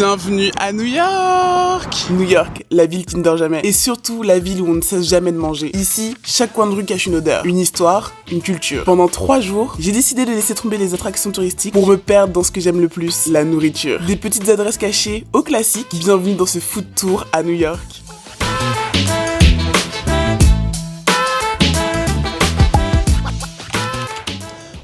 Bienvenue à New York! New York, la ville qui ne dort jamais. Et surtout, la ville où on ne cesse jamais de manger. Ici, chaque coin de rue cache une odeur, une histoire, une culture. Pendant 3 jours, j'ai décidé de laisser tomber les attractions touristiques pour me perdre dans ce que j'aime le plus, la nourriture. Des petites adresses cachées au classique. Bienvenue dans ce food tour à New York.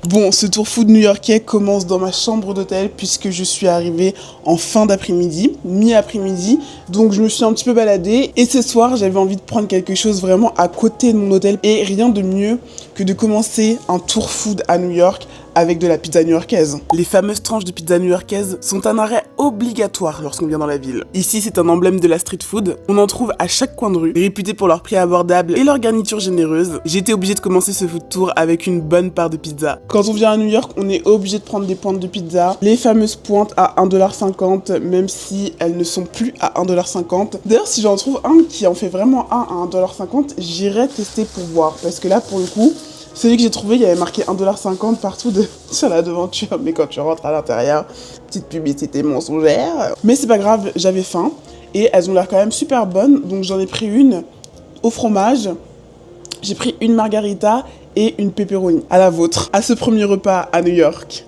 Bon, ce tour food new-yorkais commence dans ma chambre d'hôtel puisque je suis arrivée en fin d'après-midi, mi-après-midi, donc je me suis un petit peu baladée et ce soir j'avais envie de prendre quelque chose vraiment à côté de mon hôtel et rien de mieux que de commencer un tour food à New York avec de la pizza new-yorkaise. Les fameuses tranches de pizza new-yorkaise sont un arrêt obligatoire lorsqu'on vient dans la ville. Ici, c'est un emblème de la street food. On en trouve à chaque coin de rue, réputés pour leur prix abordable et leur garniture généreuse. J'ai été obligée de commencer ce food tour avec une bonne part de pizza. Quand on vient à New York, on est obligé de prendre des pointes de pizza. Les fameuses pointes à 1,50$, même si elles ne sont plus à 1,50$. D'ailleurs, si j'en trouve un qui en fait vraiment un à 1,50$, j'irai tester pour voir. Parce que là, pour le coup, celui que j'ai trouvé, il y avait marqué 1,50$ partout sur la devanture. Mais quand tu rentres à l'intérieur, petite publicité mensongère. Mais c'est pas grave, j'avais faim. Et elles ont l'air quand même super bonnes. Donc j'en ai pris une au fromage. J'ai pris une margarita et une pepperoni. À la vôtre. À ce premier repas à New York.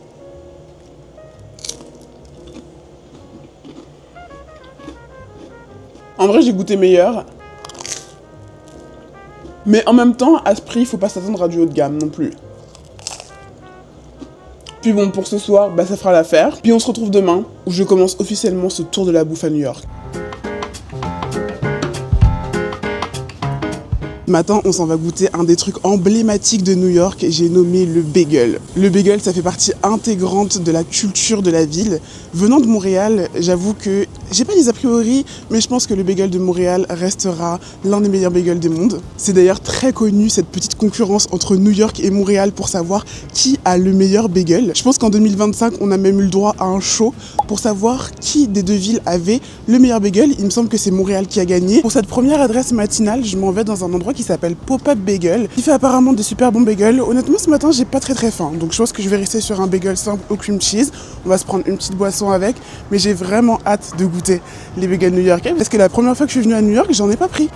En vrai, j'ai goûté meilleur. Mais en même temps, à ce prix, il faut pas s'attendre à du haut de gamme non plus. Puis bon, pour ce soir, ça fera l'affaire. Puis on se retrouve demain, où je commence officiellement ce tour de la bouffe à New York. Ce matin, on s'en va goûter un des trucs emblématiques de New York, j'ai nommé le bagel. Le bagel, ça fait partie intégrante de la culture de la ville. Venant de Montréal, j'avoue que j'ai pas des a priori, mais je pense que le bagel de Montréal restera l'un des meilleurs bagels du monde. C'est d'ailleurs très connu, cette petite concurrence entre New York et Montréal pour savoir qui a le meilleur bagel. Je pense qu'en 2025, on a même eu le droit à un show pour savoir qui des deux villes avait le meilleur bagel. Il me semble que c'est Montréal qui a gagné. Pour cette première adresse matinale, je m'en vais dans un endroit qui s'appelle Pop-Up Bagel. Il fait apparemment des super bons bagels. Honnêtement, ce matin, j'ai pas très faim. Donc je pense que je vais rester sur un bagel simple au cream cheese. On va se prendre une petite boisson avec. Mais j'ai vraiment hâte de goûter les bagels new-yorkais. Parce que la première fois que je suis venue à New York, j'en ai pas pris.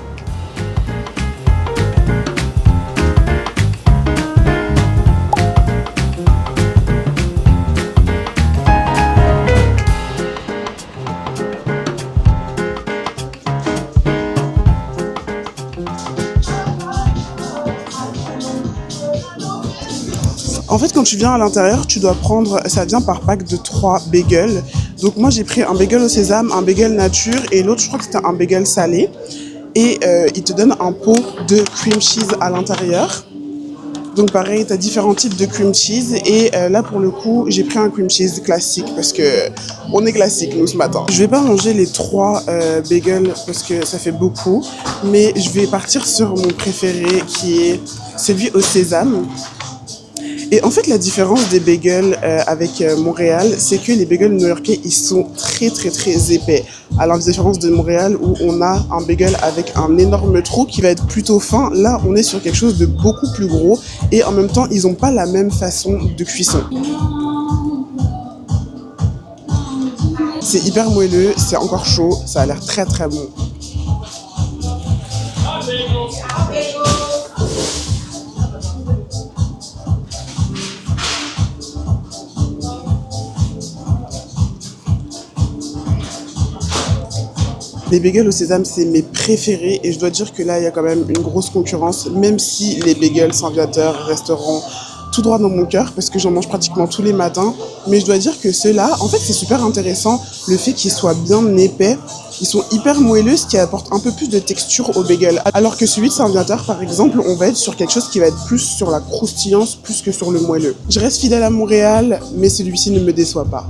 En fait, quand tu viens à l'intérieur, tu dois prendre, ça vient par pack de 3 bagels. Donc moi, j'ai pris un bagel au sésame, un bagel nature et l'autre, je crois que c'était un bagel salé. Et ils te donnent un pot de cream cheese à l'intérieur. Donc pareil, tu as différents types de cream cheese. Et là, pour le coup, j'ai pris un cream cheese classique parce que on est classique, nous, ce matin. Je vais pas manger les 3 bagels parce que ça fait beaucoup. Mais je vais partir sur mon préféré qui est celui au sésame. Et en fait, la différence des bagels avec Montréal, c'est que les bagels new-yorkais, ils sont très épais. À la différence de Montréal, où on a un bagel avec un énorme trou qui va être plutôt fin, là, on est sur quelque chose de beaucoup plus gros. Et en même temps, ils n'ont pas la même façon de cuisson. C'est hyper moelleux, c'est encore chaud, ça a l'air très bon. Les bagels au sésame, c'est mes préférés et je dois dire que là, il y a quand même une grosse concurrence, même si les bagels sans viateur resteront tout droit dans mon cœur parce que j'en mange pratiquement tous les matins. Mais je dois dire que ceux-là, en fait, c'est super intéressant le fait qu'ils soient bien épais. Ils sont hyper moelleux, ce qui apporte un peu plus de texture au bagel. Alors que celui de Saint-Viateur, par exemple, on va être sur quelque chose qui va être plus sur la croustillance, plus que sur le moelleux. Je reste fidèle à Montréal, mais celui-ci ne me déçoit pas.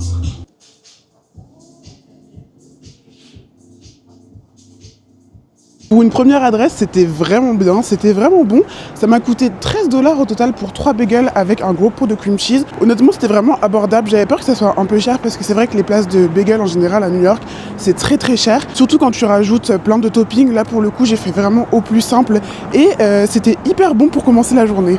Pour une première adresse, c'était vraiment bien, c'était vraiment bon. Ça m'a coûté 13$ au total pour 3 bagels avec un gros pot de cream cheese. Honnêtement, c'était vraiment abordable. J'avais peur que ça soit un peu cher parce que c'est vrai que les places de bagels en général à New York, c'est très cher. Surtout quand tu rajoutes plein de toppings. Là, pour le coup, j'ai fait vraiment au plus simple et c'était hyper bon pour commencer la journée.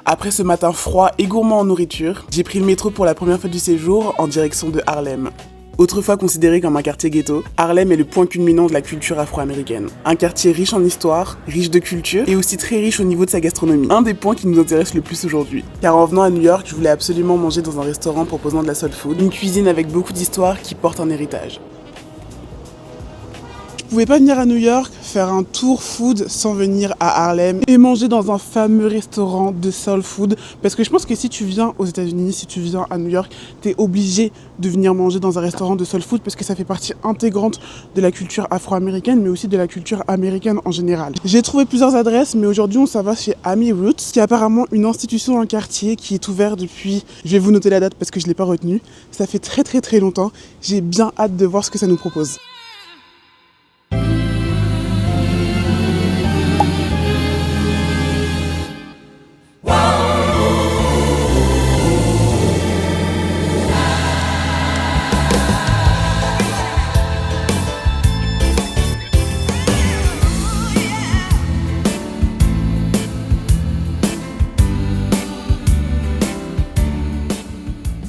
Après ce matin froid et gourmand en nourriture, j'ai pris le métro pour la première fois du séjour en direction de Harlem. Autrefois considéré comme un quartier ghetto, Harlem est le point culminant de la culture afro-américaine. Un quartier riche en histoire, riche de culture et aussi très riche au niveau de sa gastronomie. Un des points qui nous intéresse le plus aujourd'hui. Car en venant à New York, je voulais absolument manger dans un restaurant proposant de la soul food, une cuisine avec beaucoup d'histoire qui porte un héritage. Je pouvais pas venir à New York, faire un tour food sans venir à Harlem et manger dans un fameux restaurant de soul food. Parce que je pense que si tu viens aux États-Unis, si tu viens à New York, t'es obligé de venir manger dans un restaurant de soul food parce que ça fait partie intégrante de la culture afro-américaine, mais aussi de la culture américaine en général. J'ai trouvé plusieurs adresses, mais aujourd'hui on s'en va chez Amy Roots, qui est apparemment une institution, un quartier qui est ouvert depuis, je vais vous noter la date parce que je l'ai pas retenue, ça fait très longtemps. J'ai bien hâte de voir ce que ça nous propose.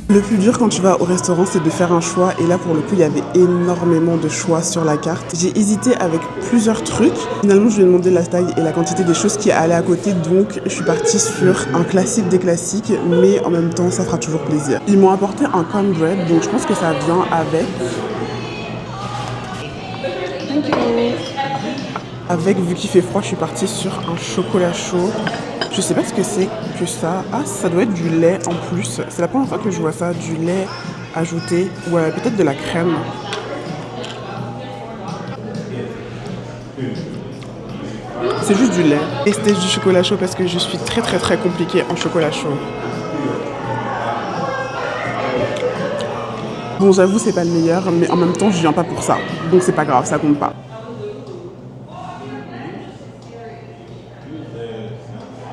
Le plus dur quand tu vas au restaurant, c'est de faire un choix. Et là, pour le coup, il y avait énormément de choix sur la carte. J'ai hésité avec plusieurs trucs. Finalement, je lui ai demandé la taille et la quantité des choses qui allaient à côté. Donc, je suis partie sur un classique des classiques. Mais en même temps, ça fera toujours plaisir. Ils m'ont apporté un cornbread. Donc, je pense que ça vient avec. Avec, vu qu'il fait froid, je suis partie sur un chocolat chaud. Je sais pas ce que c'est que ça. Ah, ça doit être du lait en plus. C'est la première fois que je vois ça, du lait ajouté. Ou peut-être de la crème. C'est juste du lait. Et c'était du chocolat chaud parce que je suis très compliquée en chocolat chaud. Bon, j'avoue, c'est pas le meilleur, mais en même temps, je viens pas pour ça. Donc c'est pas grave, ça compte pas.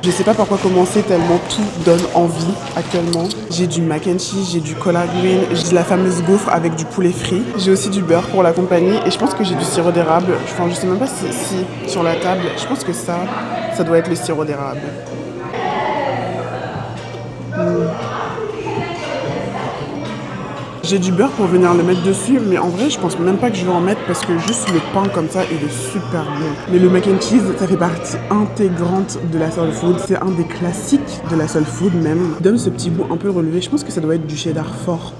Je sais pas par quoi commencer tellement tout donne envie actuellement. J'ai du mac and cheese, j'ai du collard green, j'ai de la fameuse gaufre avec du poulet frit. J'ai aussi du beurre pour l'accompagner et je pense que j'ai du sirop d'érable. Enfin, je sais même pas si sur la table, je pense que ça doit être le sirop d'érable. J'ai du beurre pour venir le mettre dessus, mais en vrai, je pense même pas que je vais en mettre parce que juste le pain comme ça, il est super bon. Mais le mac and cheese, ça fait partie intégrante de la soul food. C'est un des classiques de la soul food même. Il donne ce petit goût un peu relevé. Je pense que ça doit être du cheddar fort.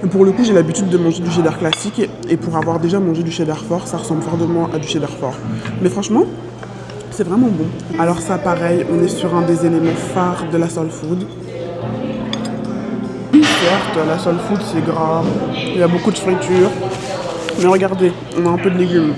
Et pour le coup, j'ai l'habitude de manger du cheddar classique et pour avoir déjà mangé du cheddar fort, ça ressemble fortement à du cheddar fort. Mais franchement, c'est vraiment bon. Alors ça, pareil, on est sur un des éléments phares de la soul food. Certes, la soul food, c'est gras, il y a beaucoup de friture. Mais regardez, on a un peu de légumes.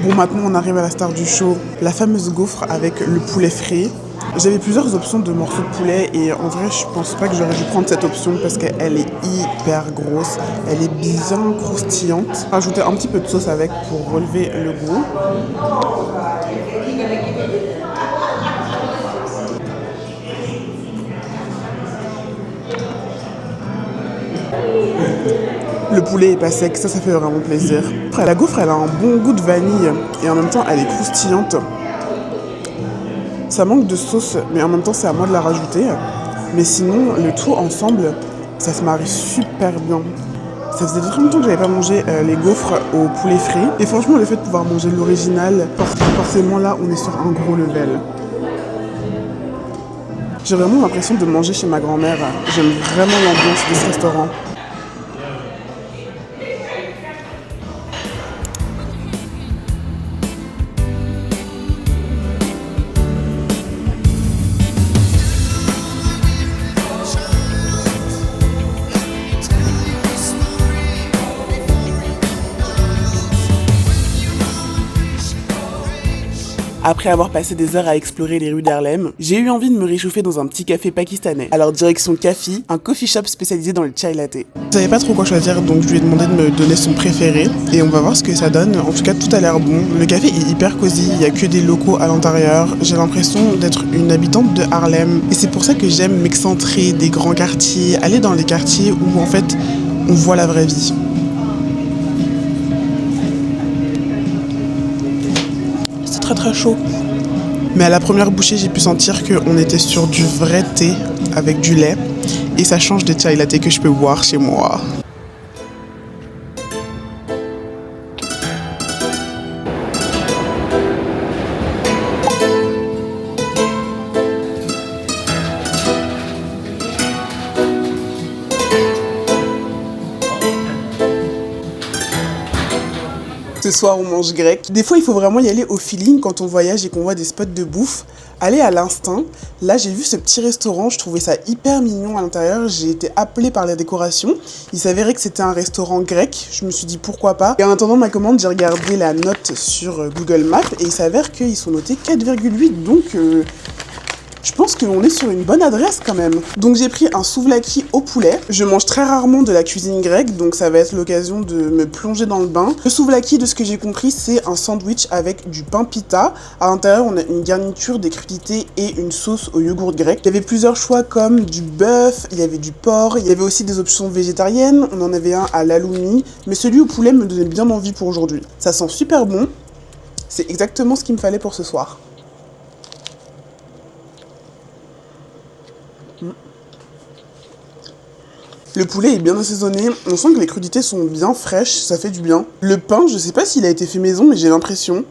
Bon, maintenant, on arrive à la star du show, la fameuse gaufre avec le poulet frit. J'avais plusieurs options de morceaux de poulet et en vrai, je pense pas que j'aurais dû prendre cette option parce qu'elle est hyper grosse. Elle est bien croustillante. Rajouter un petit peu de sauce avec pour relever le goût. Le poulet est pas sec, ça fait vraiment plaisir. Après, la gaufre, elle a un bon goût de vanille et en même temps, elle est croustillante. Ça manque de sauce, mais en même temps, c'est à moi de la rajouter. Mais sinon, le tout ensemble, ça se marie super bien. Ça faisait très longtemps que j'avais pas mangé les gaufres au poulet frit. Et franchement, le fait de pouvoir manger l'original, forcément là, on est sur un gros level. J'ai vraiment l'impression de manger chez ma grand-mère. J'aime vraiment l'ambiance de ce restaurant. Après avoir passé des heures à explorer les rues d'Harlem, j'ai eu envie de me réchauffer dans un petit café pakistanais. Alors direction Kafi, un coffee shop spécialisé dans le chai latte. Je savais pas trop quoi choisir, donc je lui ai demandé de me donner son préféré et on va voir ce que ça donne. En tout cas, tout a l'air bon. Le café est hyper cosy, il y a que des locaux à l'intérieur. J'ai l'impression d'être une habitante de Harlem et c'est pour ça que j'aime m'excentrer des grands quartiers, aller dans les quartiers où en fait on voit la vraie vie. C'est très chaud. Mais à la première bouchée, j'ai pu sentir qu'on était sur du vrai thé avec du lait. et ça change des chai latte que je peux boire chez moi. Ce soir, on mange grec. Des fois, il faut vraiment y aller au feeling quand on voyage et qu'on voit des spots de bouffe. Aller à l'instinct. Là, j'ai vu ce petit restaurant, je trouvais ça hyper mignon à l'intérieur. J'ai été appelée par la décoration. Il s'avérait que c'était un restaurant grec. Je me suis dit pourquoi pas. Et en attendant ma commande, j'ai regardé la note sur Google Maps et il s'avère qu'ils sont notés 4,8. Donc, je pense qu'on est sur une bonne adresse quand même. Donc j'ai pris un souvlaki au poulet. Je mange très rarement de la cuisine grecque, donc ça va être l'occasion de me plonger dans le bain. Le souvlaki, de ce que j'ai compris, c'est un sandwich avec du pain pita. À l'intérieur, on a une garniture, des crudités et une sauce au yogourt grec. Il y avait plusieurs choix comme du bœuf, il y avait du porc, il y avait aussi des options végétariennes. On en avait un à l'halloumi, mais celui au poulet me donnait bien envie pour aujourd'hui. Ça sent super bon. C'est exactement ce qu'il me fallait pour ce soir. Le poulet est bien assaisonné, on sent que les crudités sont bien fraîches, ça fait du bien. Le pain, je sais pas s'il a été fait maison, mais j'ai l'impression.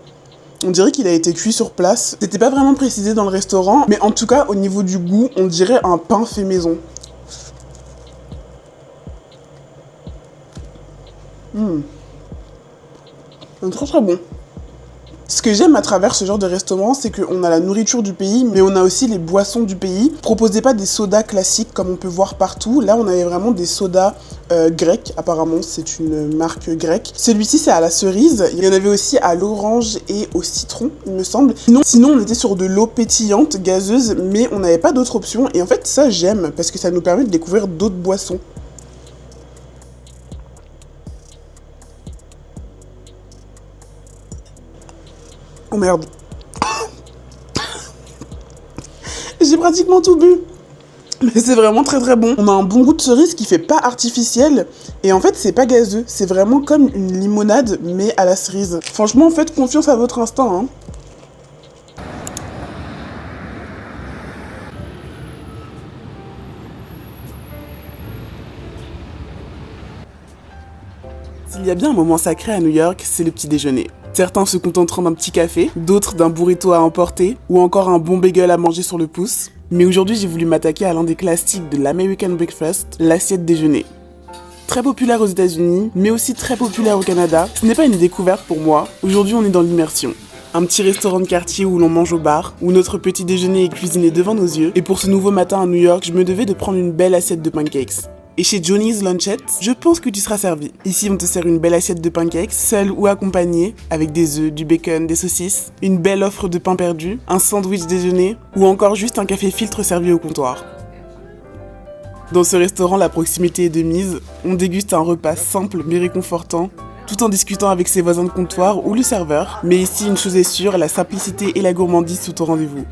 On dirait qu'il a été cuit sur place. C'était pas vraiment précisé dans le restaurant, mais en tout cas, au niveau du goût, on dirait un pain fait maison. C'est très très bon. Ce que j'aime à travers ce genre de restaurant, c'est qu'on a la nourriture du pays, mais on a aussi les boissons du pays. Proposez pas des sodas classiques comme on peut voir partout. Là, on avait vraiment des sodas grecs. Apparemment, c'est une marque grecque. Celui-ci, c'est à la cerise. Il y en avait aussi à l'orange et au citron, il me semble. Sinon, on était sur de l'eau pétillante, gazeuse, mais on n'avait pas d'autres options. Et en fait, ça, j'aime, parce que ça nous permet de découvrir d'autres boissons. Oh merde. J'ai pratiquement tout bu. Mais c'est vraiment très très bon. On a un bon goût de cerise qui fait pas artificiel. Et en fait, c'est pas gazeux. C'est vraiment comme une limonade, mais à la cerise. Franchement, faites confiance à votre instinct, hein. S'il y a bien un moment sacré à New York, c'est le petit déjeuner. Certains se contenteront d'un petit café, d'autres d'un burrito à emporter, ou encore un bon bagel à manger sur le pouce. Mais aujourd'hui, j'ai voulu m'attaquer à l'un des classiques de l'American Breakfast, l'assiette déjeuner. Très populaire aux États-Unis, mais aussi très populaire au Canada, ce n'est pas une découverte pour moi. Aujourd'hui, on est dans l'immersion. Un petit restaurant de quartier où l'on mange au bar, où notre petit déjeuner est cuisiné devant nos yeux. Et pour ce nouveau matin à New York, je me devais de prendre une belle assiette de pancakes. Et chez Johnny's Lunchette, je pense que tu seras servi. Ici, on te sert une belle assiette de pancakes, seule ou accompagnée, avec des œufs, du bacon, des saucisses, une belle offre de pain perdu, un sandwich déjeuner, ou encore juste un café filtre servi au comptoir. Dans ce restaurant, la proximité est de mise. On déguste un repas simple mais réconfortant, tout en discutant avec ses voisins de comptoir ou le serveur. Mais ici, une chose est sûre, la simplicité et la gourmandise sont au rendez-vous.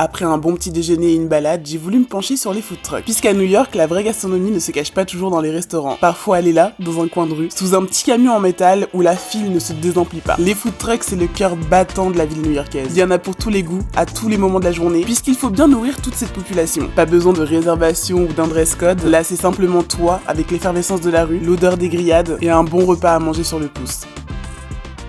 Après un bon petit déjeuner et une balade, j'ai voulu me pencher sur les food trucks. Puisqu'à New York, la vraie gastronomie ne se cache pas toujours dans les restaurants. Parfois, elle est là, dans un coin de rue, sous un petit camion en métal où la file ne se désemplit pas. Les food trucks, c'est le cœur battant de la ville new-yorkaise. Il y en a pour tous les goûts, à tous les moments de la journée, puisqu'il faut bien nourrir toute cette population. Pas besoin de réservation ou d'un dress code. Là, c'est simplement toi, avec l'effervescence de la rue, l'odeur des grillades et un bon repas à manger sur le pouce.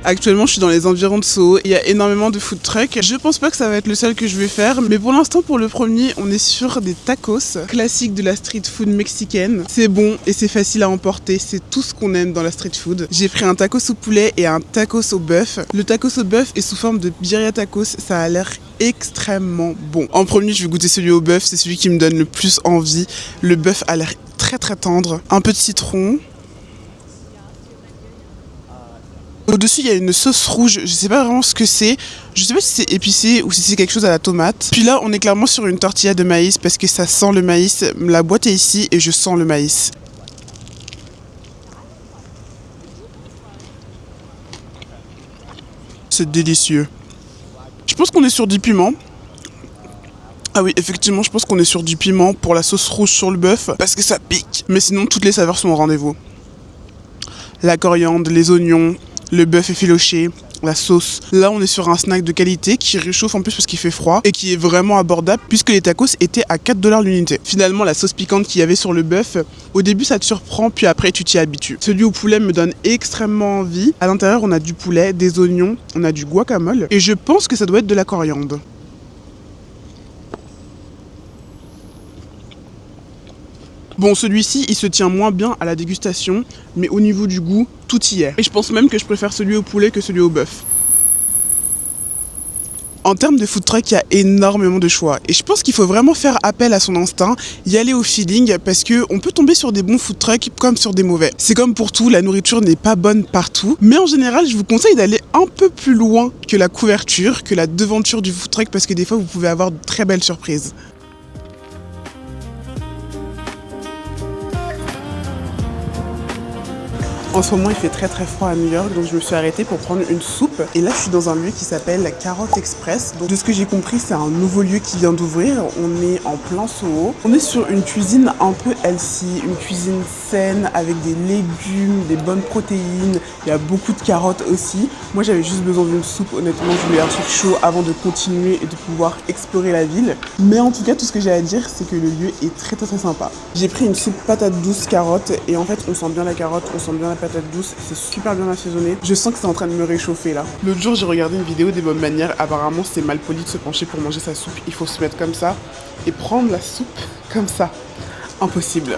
Actuellement, je suis dans les environs de Soho. Il y a énormément de food trucks. Je pense pas que ça va être le seul que je vais faire, mais pour l'instant, pour le premier, on est sur des tacos classiques de la street food mexicaine. C'est bon et c'est facile à emporter. C'est tout ce qu'on aime dans la street food. J'ai pris un tacos au poulet et un tacos au bœuf. Le tacos au bœuf est sous forme de birria tacos. Ça a l'air extrêmement bon. En premier, je vais goûter celui au bœuf. C'est celui qui me donne le plus envie. Le bœuf a l'air très très tendre. Un peu de citron. Au-dessus, il y a une sauce rouge, je sais pas vraiment ce que c'est. Je sais pas si c'est épicé ou si c'est quelque chose à la tomate. Puis là, on est clairement sur une tortilla de maïs parce que ça sent le maïs. La boîte est ici et je sens le maïs. C'est délicieux. Je pense qu'on est sur du piment. Ah oui, effectivement, je pense qu'on est sur du piment pour la sauce rouge sur le bœuf parce que ça pique. Mais sinon, toutes les saveurs sont au rendez-vous. La coriandre, les oignons, le bœuf effiloché, la sauce. Là, on est sur un snack de qualité qui réchauffe en plus parce qu'il fait froid et qui est vraiment abordable puisque les tacos étaient à 4 $ l'unité. Finalement, la sauce piquante qu'il y avait sur le bœuf, au début ça te surprend, puis après tu t'y habitues. Celui au poulet me donne extrêmement envie. À l'intérieur, on a du poulet, des oignons, on a du guacamole et je pense que ça doit être de la coriandre. Bon, celui-ci, il se tient moins bien à la dégustation, mais au niveau du goût, tout y est. Et je pense même que je préfère celui au poulet que celui au bœuf. En termes de food truck, il y a énormément de choix. Et je pense qu'il faut vraiment faire appel à son instinct, y aller au feeling, parce qu'on peut tomber sur des bons food trucks comme sur des mauvais. C'est comme pour tout, la nourriture n'est pas bonne partout. Mais en général, je vous conseille d'aller un peu plus loin que la couverture, que la devanture du food truck, parce que des fois, vous pouvez avoir de très belles surprises. En ce moment, il fait très froid à New York, donc je me suis arrêtée pour prendre une soupe. Et là, je suis dans un lieu qui s'appelle la Carotte Express. Donc, de ce que j'ai compris, c'est un nouveau lieu qui vient d'ouvrir. On est en plein Soho. On est sur une cuisine un peu healthy, une cuisine saine avec des légumes, des bonnes protéines. Il y a beaucoup de carottes aussi. Moi, j'avais juste besoin d'une soupe. Honnêtement, je voulais un truc chaud avant de continuer et de pouvoir explorer la ville. Mais en tout cas, tout ce que j'ai à dire, c'est que le lieu est très sympa. J'ai pris une soupe patate douce carotte et en fait, on sent bien la carotte, on sent bien la patate douce, c'est super bien assaisonné. Je sens que c'est en train de me réchauffer là. L'autre jour, j'ai regardé une vidéo des bonnes manières. Apparemment, c'est mal poli de se pencher pour manger sa soupe. Il faut se mettre comme ça et prendre la soupe comme ça. Impossible.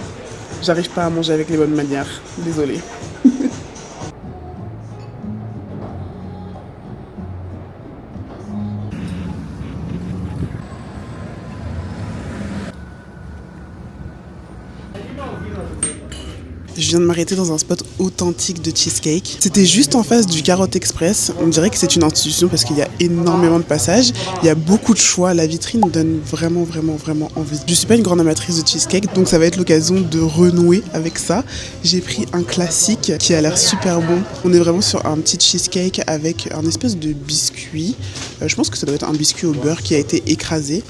J'arrive pas à manger avec les bonnes manières. Désolée. Je viens de m'arrêter dans un spot authentique de cheesecake. C'était juste en face du Carotte Express. On dirait que c'est une institution parce qu'il y a énormément de passages. Il y a beaucoup de choix. La vitrine donne vraiment envie. Je suis pas une grande amatrice de cheesecake, donc ça va être l'occasion de renouer avec ça. J'ai pris un classique qui a l'air super bon. On est vraiment sur un petit cheesecake avec un espèce de biscuit. Je pense que ça doit être un biscuit au beurre qui a été écrasé.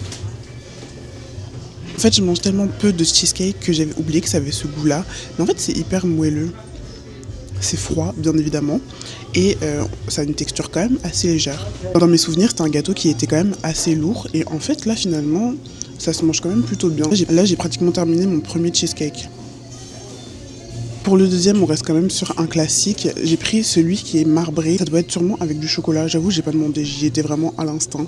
En fait, je mange tellement peu de cheesecake que j'avais oublié que ça avait ce goût-là. Mais en fait, c'est hyper moelleux. C'est froid, bien évidemment. Et ça a une texture quand même assez légère. Dans mes souvenirs, c'était un gâteau qui était quand même assez lourd. Et en fait, là, finalement, ça se mange quand même plutôt bien. Là, j'ai pratiquement terminé mon premier cheesecake. Pour le deuxième, on reste quand même sur un classique. J'ai pris celui qui est marbré. Ça doit être sûrement avec du chocolat. J'avoue, j'ai pas demandé. J'y étais vraiment à l'instinct.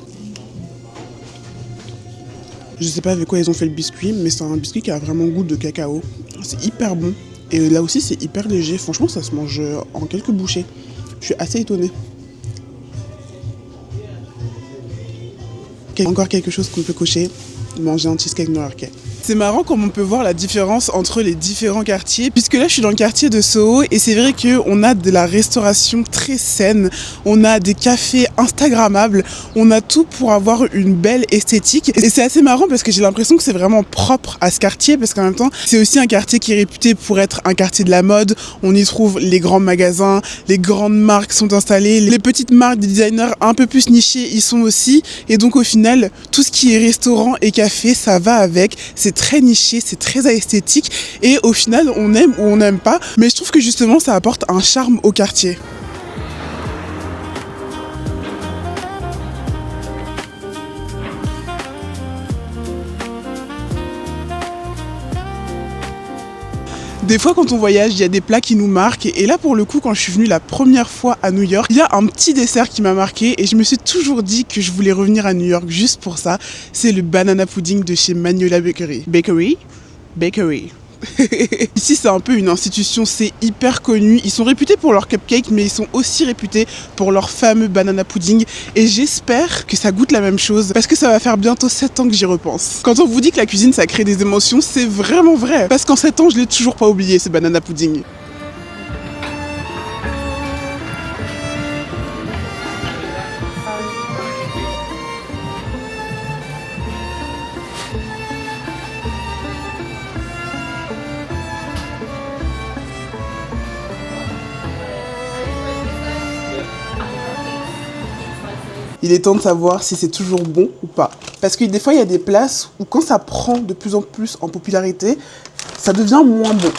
Je sais pas avec quoi ils ont fait le biscuit, mais c'est un biscuit qui a vraiment goût de cacao. C'est hyper bon. Et là aussi, c'est hyper léger. Franchement, ça se mange en quelques bouchées. Je suis assez étonnée. Encore quelque chose qu'on peut cocher, manger un cheesecake new-yorkais. C'est marrant comme on peut voir la différence entre les différents quartiers, puisque là je suis dans le quartier de Soho et c'est vrai qu'on a de la restauration très saine, on a des cafés instagrammables, on a tout pour avoir une belle esthétique. Et c'est assez marrant parce que j'ai l'impression que c'est vraiment propre à ce quartier, parce qu'en même temps c'est aussi un quartier qui est réputé pour être un quartier de la mode. On y trouve les grands magasins, les grandes marques sont installées, les petites marques des designers un peu plus nichés y sont aussi, et donc au final tout ce qui est restaurant et café ça va avec. C'est très niché, c'est très esthétique et au final on aime ou on n'aime pas, mais je trouve que justement ça apporte un charme au quartier. Des fois quand on voyage, il y a des plats qui nous marquent et là pour le coup quand je suis venue la première fois à New York, il y a un petit dessert qui m'a marqué et je me suis toujours dit que je voulais revenir à New York juste pour ça. C'est le banana pudding de chez Magnolia Bakery. Bakery. Ici c'est un peu une institution, c'est hyper connu. Ils sont réputés pour leur cupcake mais ils sont aussi réputés pour leur fameux banana pudding et j'espère que ça goûte la même chose parce que ça va faire bientôt 7 ans que j'y repense. Quand on vous dit que la cuisine ça crée des émotions, c'est vraiment vrai parce qu'en 7 ans je l'ai toujours pas oublié ce banana pudding. Il est temps de savoir si c'est toujours bon ou pas. Parce que des fois, il y a des places où quand ça prend de plus en plus en popularité, ça devient moins bon.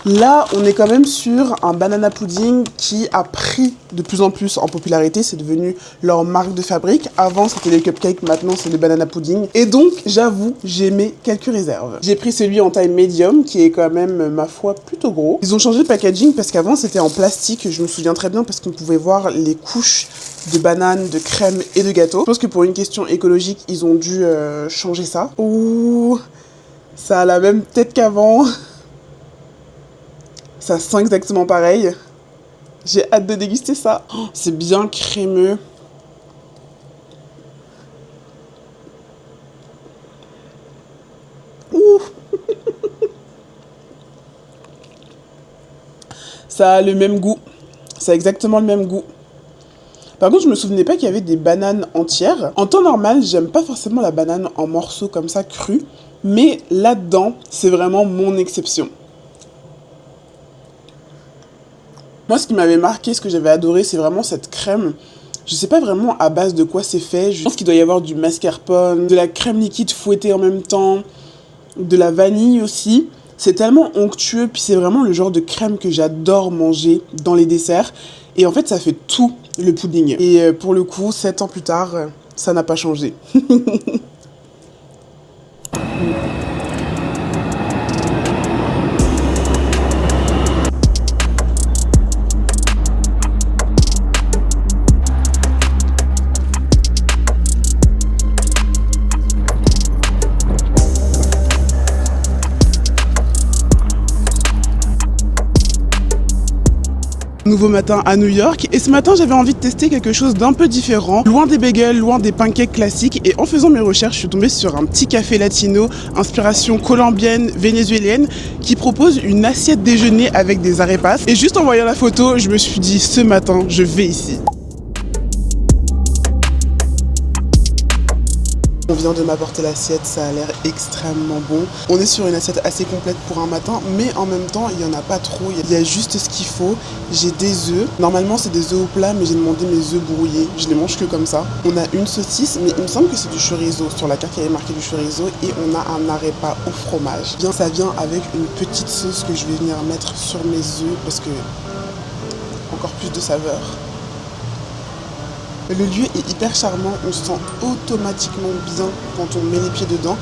Là, on est quand même sur un banana pudding qui a pris de plus en plus en popularité. C'est devenu leur marque de fabrique. Avant, c'était les cupcakes. Maintenant, c'est le banana pudding. Et donc, j'avoue, j'ai mis quelques réserves. J'ai pris celui en taille médium qui est quand même, ma foi, plutôt gros. Ils ont changé le packaging parce qu'avant, c'était en plastique. Je me souviens très bien parce qu'on pouvait voir les couches de bananes, de crème et de gâteau. Je pense que pour une question écologique, ils ont dû changer ça. Ouh, ça a la même tête qu'avant. Ça sent exactement pareil. J'ai hâte de déguster ça. Oh, c'est bien crémeux. Ouh. Ça a le même goût. Ça a exactement le même goût. Par contre, je me souvenais pas qu'il y avait des bananes entières. En temps normal, j'aime pas forcément la banane en morceaux comme ça, crue. Mais là-dedans, c'est vraiment mon exception. Moi, ce qui m'avait marqué, ce que j'avais adoré, c'est vraiment cette crème. Je sais pas vraiment à base de quoi c'est fait. Je pense qu'il doit y avoir du mascarpone, de la crème liquide fouettée en même temps, de la vanille aussi. C'est tellement onctueux, puis c'est vraiment le genre de crème que j'adore manger dans les desserts. Et en fait, ça fait tout le pudding. Et pour le coup, 7 ans plus tard, ça n'a pas changé. Nouveau matin à New York, et ce matin j'avais envie de tester quelque chose d'un peu différent, loin des bagels, loin des pancakes classiques, et en faisant mes recherches je suis tombée sur un petit café latino, inspiration colombienne, vénézuélienne, qui propose une assiette déjeuner avec des arepas, et juste en voyant la photo je me suis dit ce matin je vais ici. On vient de m'apporter l'assiette, ça a l'air extrêmement bon. On est sur une assiette assez complète pour un matin, mais en même temps, il n'y en a pas trop. Il y a juste ce qu'il faut. J'ai des œufs. Normalement, c'est des œufs au plat, mais j'ai demandé mes œufs brouillés. Je les mange que comme ça. On a une saucisse, mais il me semble que c'est du chorizo. Sur la carte, il y avait marqué du chorizo. Et on a un arepa au fromage. Bien, ça vient avec une petite sauce que je vais venir mettre sur mes œufs, parce que encore plus de saveur. Le lieu est hyper charmant, on se sent automatiquement bien quand on met les pieds dedans.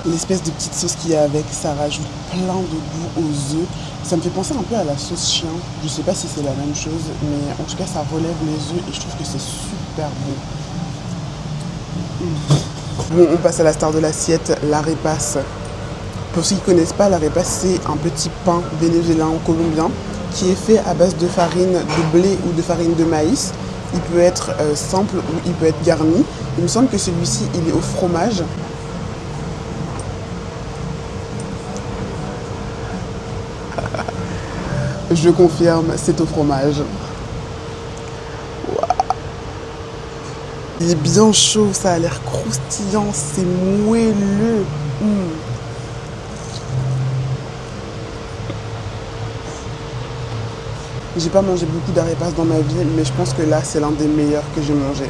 L'espèce de petite sauce qu'il y a avec, ça rajoute plein de goût aux œufs. Ça me fait penser un peu à la sauce chien. Je sais pas si c'est la même chose, mais en tout cas ça relève les œufs et je trouve que c'est super bon. Bon, on passe à la star de l'assiette, l'arepas. Pour ceux qui ne connaissent pas, l'arepas, c'est un petit pain vénézuélien ou colombien qui est fait à base de farine de blé ou de farine de maïs. Il peut être simple ou il peut être garni. Il me semble que celui-ci, il est au fromage. Je confirme, c'est au fromage. Wow. Il est bien chaud, ça a l'air croustillant, c'est moelleux. J'ai pas mangé beaucoup d'arepas dans ma vie, mais je pense que là, c'est l'un des meilleurs que j'ai mangé.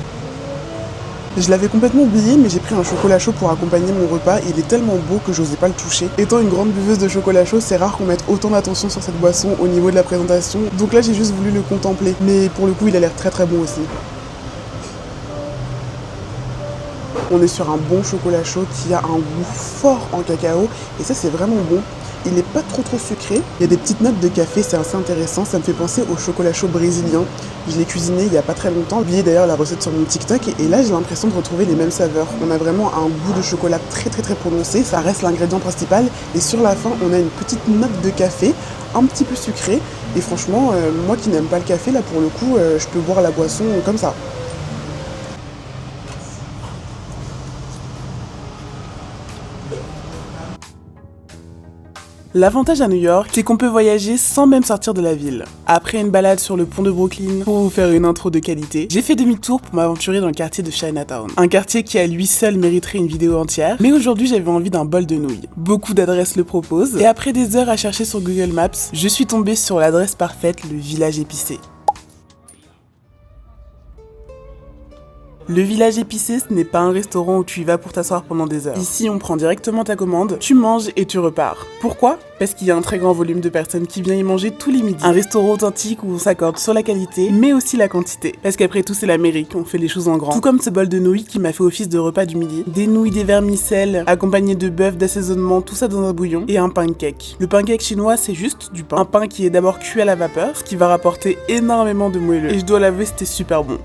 Je l'avais complètement oublié, mais j'ai pris un chocolat chaud pour accompagner mon repas. Il est tellement beau que j'osais pas le toucher. Étant une grande buveuse de chocolat chaud, c'est rare qu'on mette autant d'attention sur cette boisson au niveau de la présentation. Donc là, j'ai juste voulu le contempler. Mais pour le coup, il a l'air très très bon aussi. On est sur un bon chocolat chaud qui a un goût fort en cacao. Et ça, c'est vraiment bon. Il n'est pas trop sucré. Il y a des petites notes de café, c'est assez intéressant. Ça me fait penser au chocolat chaud brésilien. Je l'ai cuisiné il n'y a pas très longtemps. J'ai oublié d'ailleurs la recette sur mon TikTok. Et là, j'ai l'impression de retrouver les mêmes saveurs. On a vraiment un goût de chocolat très prononcé. Ça reste l'ingrédient principal. Et sur la fin, on a une petite note de café, un petit peu sucré. Et franchement, moi qui n'aime pas le café, là pour le coup, je peux boire la boisson comme ça. L'avantage à New York, c'est qu'on peut voyager sans même sortir de la ville. Après une balade sur le pont de Brooklyn, pour vous faire une intro de qualité, j'ai fait demi-tour pour m'aventurer dans le quartier de Chinatown. Un quartier qui à lui seul mériterait une vidéo entière, mais aujourd'hui j'avais envie d'un bol de nouilles. Beaucoup d'adresses le proposent, et après des heures à chercher sur Google Maps, je suis tombée sur l'adresse parfaite, le village épicé. Le village épicé, ce n'est pas un restaurant où tu y vas pour t'asseoir pendant des heures. Ici, on prend directement ta commande, tu manges et tu repars. Pourquoi ? Parce qu'il y a un très grand volume de personnes qui viennent y manger tous les midis. Un restaurant authentique où on s'accorde sur la qualité, mais aussi la quantité. Parce qu'après tout, c'est l'Amérique, on fait les choses en grand. Tout comme ce bol de nouilles qui m'a fait office de repas du midi. Des nouilles, des vermicelles, accompagnées de bœuf, d'assaisonnement, tout ça dans un bouillon, et un pancake. Le pancake chinois, c'est juste du pain. Un pain qui est d'abord cuit à la vapeur, ce qui va rapporter énormément de moelleux. Et je dois l'avouer, c'était super bon.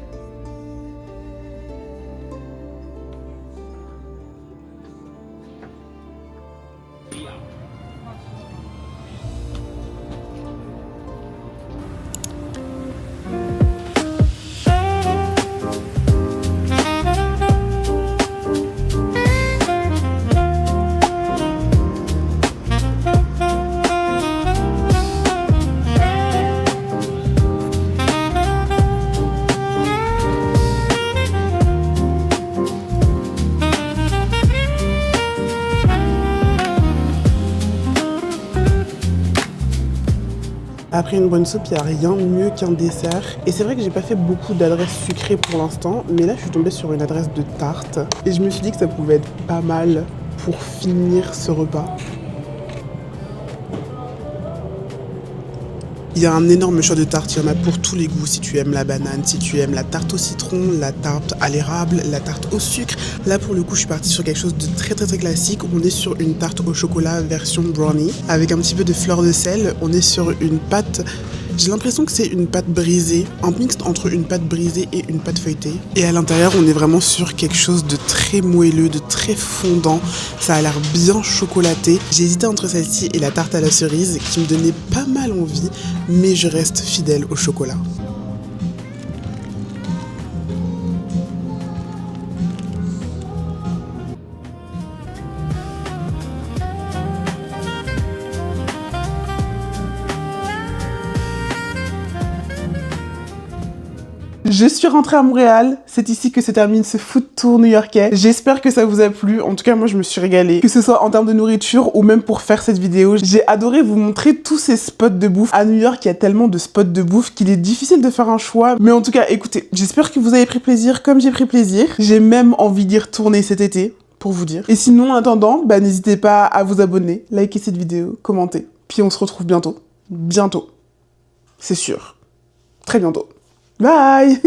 Après une bonne soupe, il n'y a rien mieux qu'un dessert. Et c'est vrai que j'ai pas fait beaucoup d'adresses sucrées pour l'instant, mais là je suis tombée sur une adresse de tarte. Et je me suis dit que ça pouvait être pas mal pour finir ce repas. Il y a un énorme choix de tartes, il y en a pour tous les goûts. Si tu aimes la banane, si tu aimes la tarte au citron, la tarte à l'érable, la tarte au sucre. Là pour le coup je suis partie sur quelque chose de très classique. On est sur une tarte au chocolat version brownie avec un petit peu de fleur de sel. On est sur une pâte, j'ai l'impression que c'est une pâte brisée, un mixte entre une pâte brisée et une pâte feuilletée. Et à l'intérieur on est vraiment sur quelque chose de très moelleux, de très fondant. Ça a l'air bien chocolaté. J'ai hésité entre celle-ci et la tarte à la cerise qui me donnait pas mal envie, mais je reste fidèle au chocolat. Je suis rentrée à Montréal, c'est ici que se termine ce food tour new-yorkais. J'espère que ça vous a plu, en tout cas moi je me suis régalée. Que ce soit en termes de nourriture ou même pour faire cette vidéo, j'ai adoré vous montrer tous ces spots de bouffe. À New York, il y a tellement de spots de bouffe qu'il est difficile de faire un choix. Mais en tout cas, écoutez, j'espère que vous avez pris plaisir comme j'ai pris plaisir. J'ai même envie d'y retourner cet été, pour vous dire. Et sinon, en attendant, n'hésitez pas à vous abonner, liker cette vidéo, commenter. Puis on se retrouve bientôt. Bientôt. C'est sûr. Très bientôt. Bye.